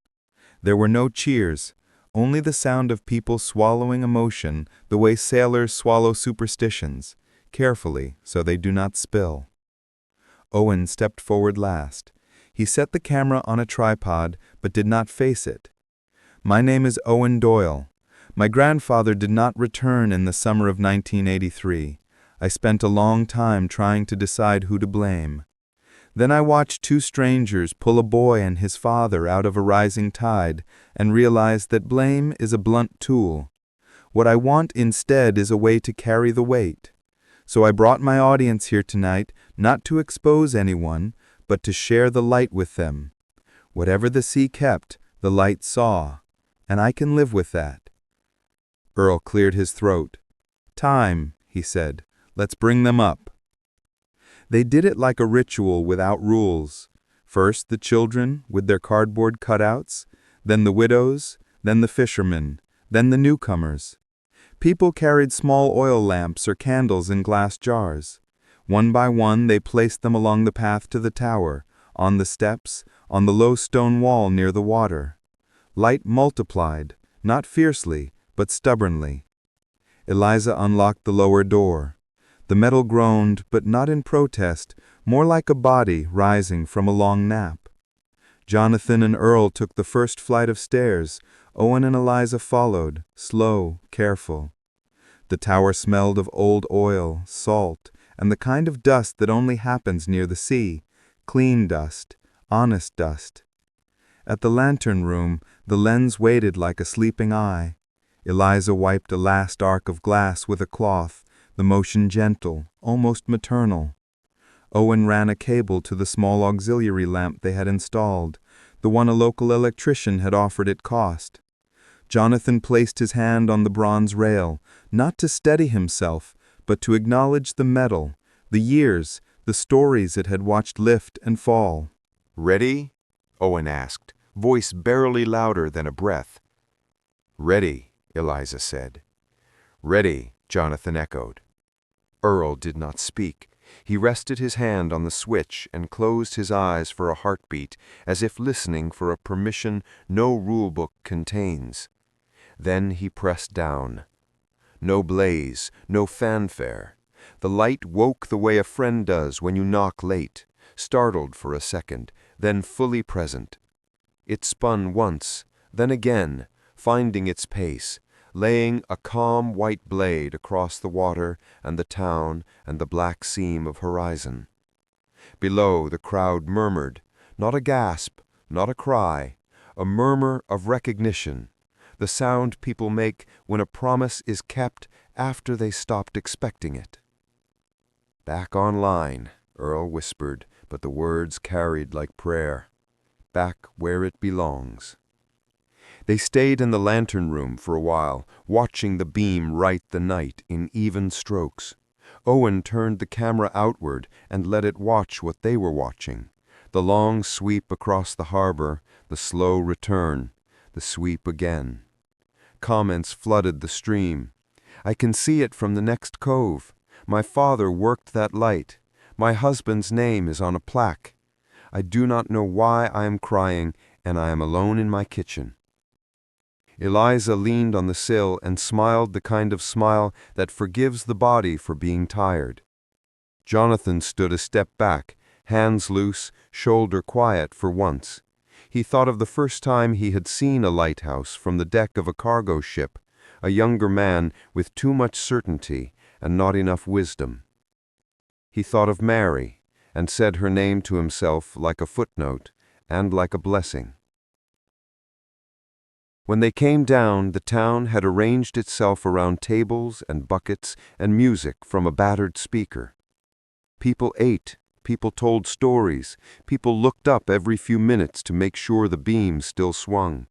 C: There were no cheers, only the sound of people swallowing emotion the way sailors swallow superstitions, carefully so they do not spill. Owen stepped forward last. He set the camera on a tripod but did not face it. "My name is Owen Doyle. My grandfather did not return in the summer of 1983. I spent a long time trying to decide who to blame. Then I watched two strangers pull a boy and his father out of a rising tide and realized that blame is a blunt tool. What I want instead is a way to carry the weight. So I brought my audience here tonight not to expose anyone, but to share the light with them. Whatever the sea kept, the light saw, and I can live with that." Earl cleared his throat. "Time," he said. "Let's bring them up." They did it like a ritual without rules. First the children with their cardboard cutouts, then the widows, then the fishermen, then the newcomers. People carried small oil lamps or candles in glass jars. One by one they placed them along the path to the tower, on the steps, on the low stone wall near the water. Light multiplied, not fiercely, but stubbornly. Eliza unlocked the lower door. The metal groaned, but not in protest, more like a body rising from a long nap. Jonathan and Earl took the first flight of stairs. Owen and Eliza followed, slow, careful. The tower smelled of old oil, salt, and the kind of dust that only happens near the sea, clean dust, honest dust. At the lantern room, the lens waited like a sleeping eye. Eliza wiped a last arc of glass with a cloth, the motion gentle, almost maternal. Owen ran a cable to the small auxiliary lamp they had installed, the one a local electrician had offered at cost. Jonathan placed his hand on the bronze rail, not to steady himself, but to acknowledge the metal, the years, the stories it had watched lift and fall.
B: "Ready?" Owen asked, voice barely louder than a breath. "Ready," Eliza said. "Ready," Jonathan echoed. Earl did not speak. He rested his hand on the switch and closed his eyes for a heartbeat, as if listening for a permission no rulebook contains. Then he pressed down. No blaze, no fanfare. The light woke the way a friend does when you knock late, startled for a second, then fully present. It spun once, then again, finding its pace, laying a calm white blade across the water and the town and the black seam of horizon. Below, the crowd murmured, not a gasp, not a cry, a murmur of recognition, the sound people make when a promise is kept after they stopped expecting it. "Back on line," Earl whispered, but the words carried like prayer. "Back where it belongs." They stayed in the lantern room for a while, watching the beam write the night in even strokes. Owen turned the camera outward and let it watch what they were watching. The long sweep across the harbor, the slow return, the sweep again. Comments flooded the stream. "I can see it from the next cove. My father worked that light. My husband's name is on a plaque. I do not know why I am crying, and I am alone in my kitchen." Eliza leaned on the sill and smiled the kind of smile that forgives the body for being tired. Jonathan stood a step back, hands loose, shoulder quiet for once. He thought of the first time he had seen a lighthouse from the deck of a cargo ship, a younger man with too much certainty and not enough wisdom. He thought of Mary, and said her name to himself like a footnote and like a blessing. When they came down, the town had arranged itself around tables and buckets and music from a battered speaker. People ate,
E: people told stories, people looked up every few minutes to make sure the beam still swung.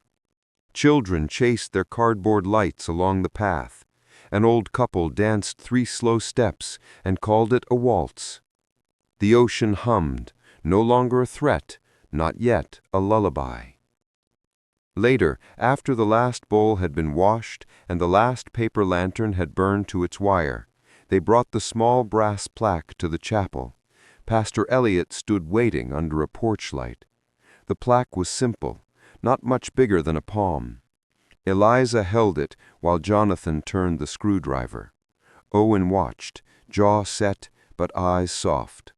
E: Children chased their cardboard lights along the path. An old couple danced 3 slow steps and called it a waltz. The ocean hummed, no longer a threat, not yet a lullaby. Later, after the last bowl had been washed and the last paper lantern had burned to its wire, they brought the small brass plaque to the chapel. Pastor Eliot stood waiting under a porch light. The plaque was simple, not much bigger than a palm. Eliza held it while Jonathan turned the screwdriver. Owen watched, jaw set but eyes soft.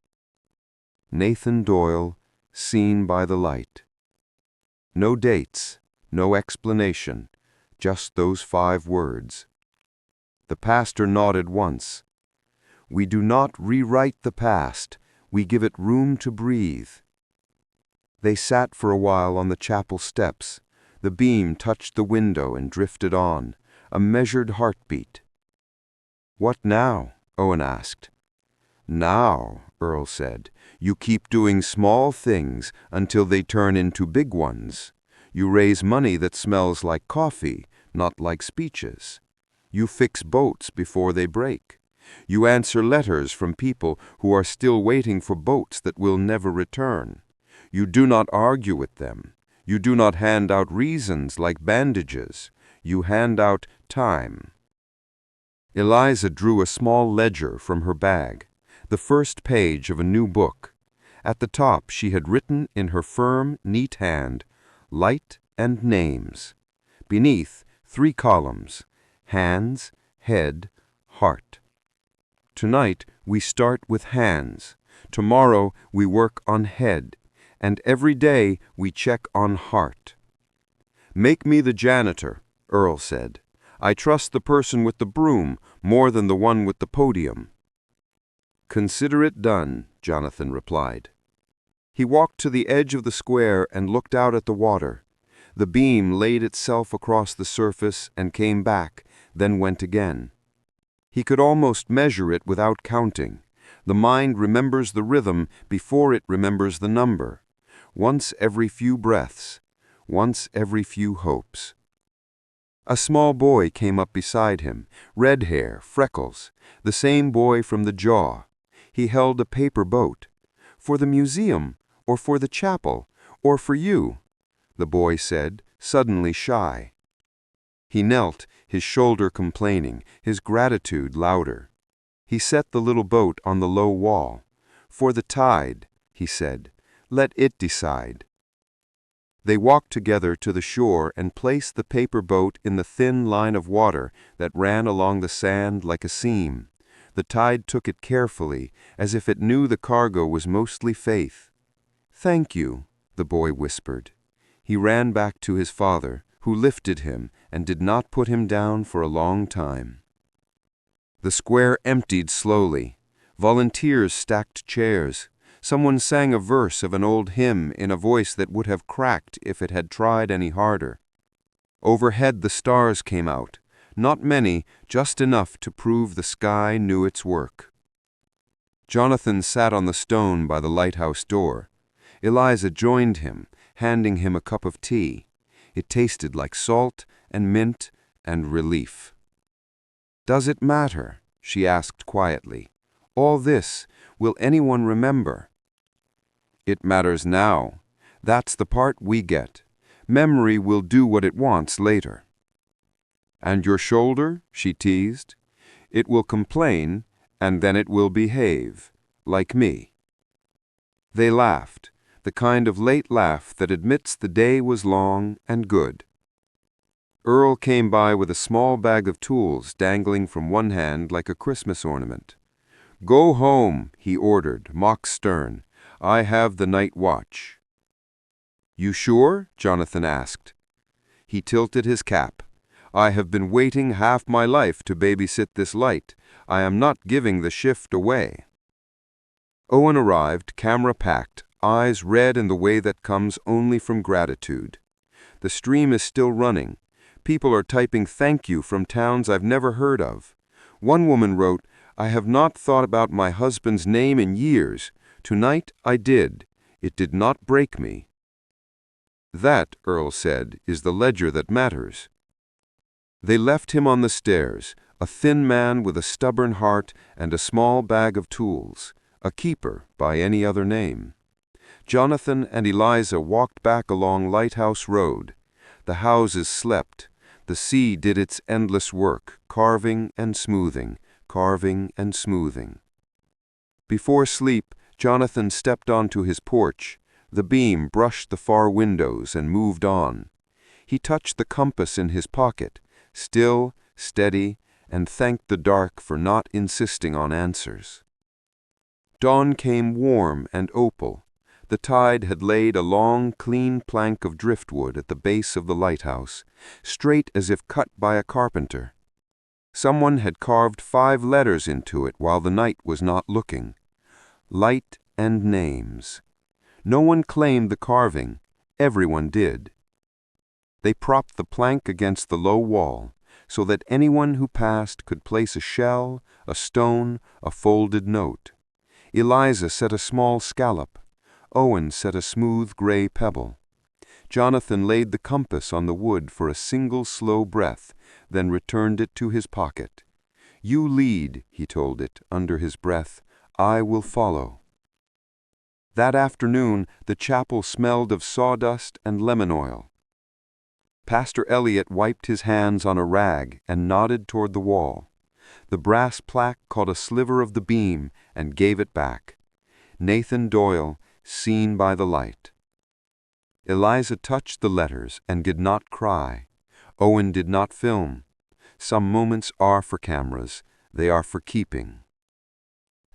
E: Nathan Doyle, seen by the light. No dates, no explanation, just those 5 words. The pastor nodded once. We do not rewrite the past, we give it room to breathe. They sat for a while on the chapel steps. The beam touched the window and drifted on, a measured heartbeat. What now? Owen asked. Now, Earl said, you keep doing small things until they turn into big ones. You raise money that smells like coffee, not like speeches. You fix boats before they break. You answer letters from people who are still waiting for boats that will never return. You do not argue with them. You do not hand out reasons like bandages. You hand out time. Eliza drew a small ledger from her bag, the first page of a new book. At the top she had written in her firm, neat hand, Light and Names. Beneath, 3 columns, hands, head, heart. Tonight we start with hands. Tomorrow we work on head. And every day we check on heart. Make me the janitor, Earl said. I trust the person with the broom more than the one with the podium. Consider it done, Jonathan replied. He walked to the edge of the square and looked out at the water. The beam laid itself across the surface and came back, then went again. He could almost measure it without counting. The mind remembers the rhythm before it remembers the number. Once every few breaths, once every few hopes. A small boy came up beside him, red hair, freckles, the same boy from the jaw. He held a paper boat. For the museum, or for the chapel, or for you, the boy said, suddenly shy. He knelt, his shoulder complaining, his gratitude louder. He set the little boat on the low wall. For the tide, he said, let it decide. They walked together to the shore and placed the paper boat in the thin line of water that ran along the sand like a seam. The tide took it carefully, as if it knew the cargo was mostly faith. Thank you, the boy whispered. He ran back to his father, who lifted him and did not put him down for a long time. The square emptied slowly. Volunteers stacked chairs. Someone sang a verse of an old hymn in a voice that would have cracked if it had tried any harder. Overhead the stars came out. Not many, just enough to prove the sky knew its work. Jonathan sat on the stone by the lighthouse door. Eliza joined him, handing him a cup of tea. It tasted like salt and mint and relief. Does it matter? She asked quietly. All this, will anyone remember? It matters now. That's the part we get. Memory will do what it wants later. And your shoulder, she teased. It will complain, and then it will behave, like me. They laughed, the kind of late laugh that admits the day was long and good. Earl came by with a small bag of tools dangling from one hand like a Christmas ornament. Go home, he ordered, mock stern. I have the night watch. You sure? Jonathan asked. He tilted his cap. I have been waiting half my life to babysit this light. I am not giving the shift away. Owen arrived, camera packed, eyes red in the way that comes only from gratitude. The stream is still running. People are typing thank you from towns I've never heard of. One woman wrote, I have not thought about my husband's name in years. Tonight I did. It did not break me. That, Earl said, is the ledger that matters. They left him on the stairs, a thin man with a stubborn heart and a small bag of tools, a keeper by any other name. Jonathan and Eliza walked back along Lighthouse Road. The houses slept. The sea did its endless work, carving and smoothing, carving and smoothing. Before sleep, Jonathan stepped onto his porch. The beam brushed the far windows and moved on. He touched the compass in his pocket, still, steady, and thanked the dark for not insisting on answers. Dawn came warm and opal. The tide had laid a long, clean plank of driftwood at the base of the lighthouse, straight as if cut by a carpenter. Someone had carved 5 letters into it while the night was not looking. Light and names. No one claimed the carving. Everyone did. They propped the plank against the low wall, so that anyone who passed could place a shell, a stone, a folded note. Eliza set a small scallop. Owen set a smooth gray pebble. Jonathan laid the compass on the wood for a single slow breath, then returned it to his pocket. "You lead," he told it, under his breath. "I will follow." That afternoon, the chapel smelled of sawdust and lemon oil. Pastor Elliot wiped his hands on a rag and nodded toward the wall. The brass plaque caught a sliver of the beam and gave it back. Nathan Doyle, seen by the light. Eliza touched the letters and did not cry. Owen did not film. Some moments are for cameras. They are for keeping.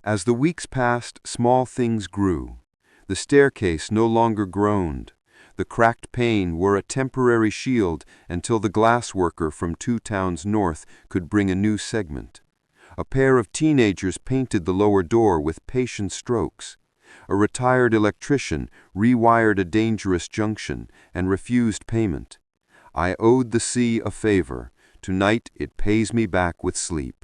E: As the weeks passed, small things grew. The staircase no longer groaned. The cracked pane were a temporary shield until the glass worker from 2 towns north could bring a new segment. A pair of teenagers painted the lower door with patient strokes. A retired electrician rewired a dangerous junction and refused payment. I owed the sea a favor. Tonight it pays me back with sleep.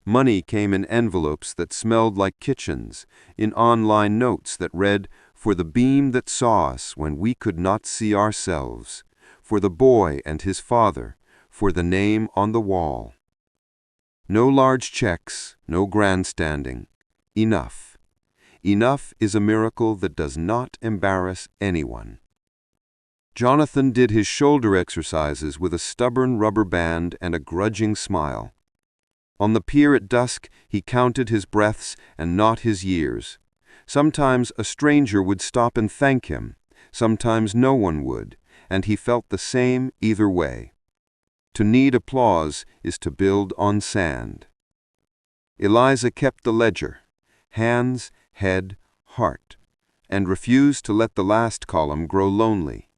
E: Money came in envelopes that smelled like kitchens, in online notes that read, "For the beam that saw us when we could not see ourselves, for the boy and his father, for the name on the wall." No large checks, no grandstanding. Enough. Enough is a miracle that does not embarrass anyone. Jonathan did his shoulder exercises with a stubborn rubber band and a grudging smile. On the pier at dusk, he counted his breaths and not his years. Sometimes a stranger would stop and thank him. Sometimes no one would, and he felt the same either way. To need applause is to build on sand. Eliza kept the ledger. Hands, head, heart, and refused to let the last column grow lonely.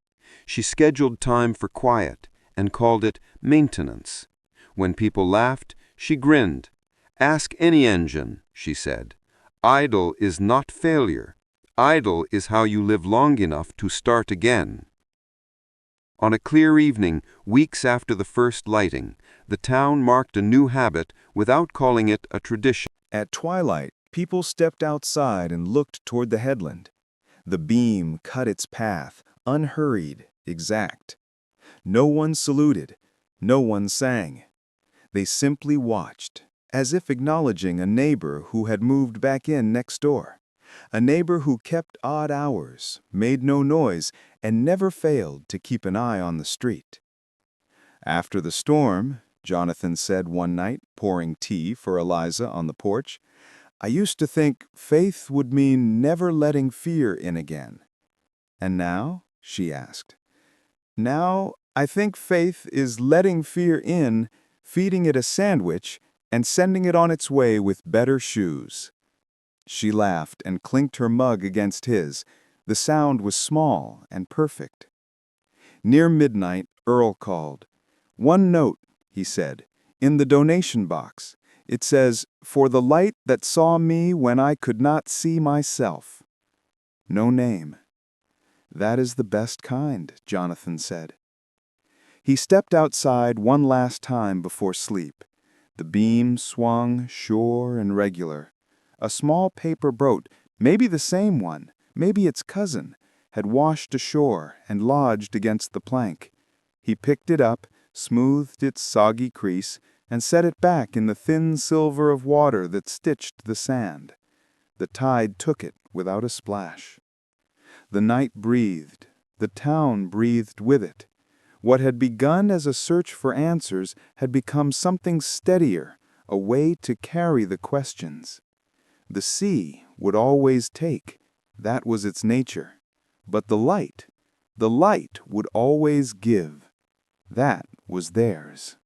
E: She scheduled time for quiet and called it maintenance. When people laughed, she grinned. "Ask any engine," she said. "Idle is not failure. Idle is how you live long enough to start again." On a clear evening, weeks after the first lighting, the town marked a new habit without calling it a tradition.
D: At twilight, people stepped outside and looked toward the headland. The beam cut its path, unhurried, exact. No one saluted, no one sang. They simply watched, as if acknowledging a neighbor who had moved back in next door. A neighbor who kept odd hours, made no noise, and never failed to keep an eye on the street. After the storm, Jonathan said one night, pouring tea for Eliza on the porch, "I used to think faith would mean never letting fear in again." "And now?" she asked. "Now, I think faith is letting fear in, feeding it a sandwich, and sending it on its way with better shoes." She laughed and clinked her mug against his. The sound was small and perfect. Near midnight, Earl called. "One note," he said, "in the donation box. It says, 'For the light that saw me when I could not see myself.' No name." "That is the best kind," Jonathan said. He stepped outside one last time before sleep. The beam swung sure and regular.
F: A small paper boat, maybe the same one, maybe its cousin, had washed ashore and lodged against the plank. He picked it up, smoothed its soggy crease, and set it back in the thin silver of water that stitched the sand. The tide took it without a splash. The night breathed. The town breathed with it. What had begun as a search for answers had become something steadier, a way to carry the questions. The sea would always take. That was its nature. But the light would always give. That was theirs.